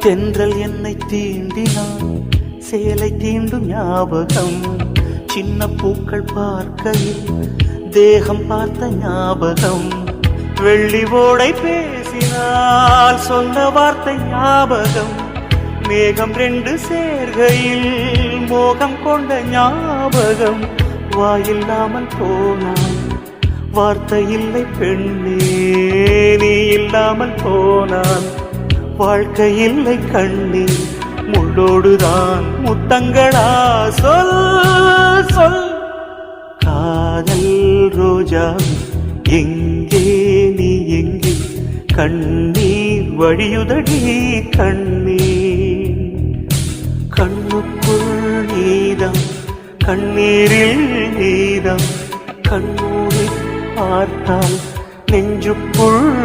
தென்றல் என்னை தீண்டினான், சேலை தீண்டும் ஞாபகம். சின்ன பூக்கள் பார்க்கையில் தேகம் பார்த்த ஞாபகம். வெள்ளி ஓடை பேசினால் சொன்ன வார்த்தை ஞாபகம். மேகம் ரெண்டு சேர்கையில் மோகம் கொண்ட ஞாபகம். வாயில்லாமல் போனான், வார்த்தை இல்லை பெண்ணே, நீ இல்லாமல் போனான். வாழ்க்கை இல்லை கண்ணே, முள்ளோடுதான் முத்தங்களா? சொல் சொல். காதல் ரோஜா எங்கே, நீ எங்கே? கண்ணீர் வழியுதடி கண்ணீர். கண்ணுக்குள் நீதம், கண்ணீரில் நீதம். கண்ணூரை பார்த்தால் நெஞ்சுக்குள்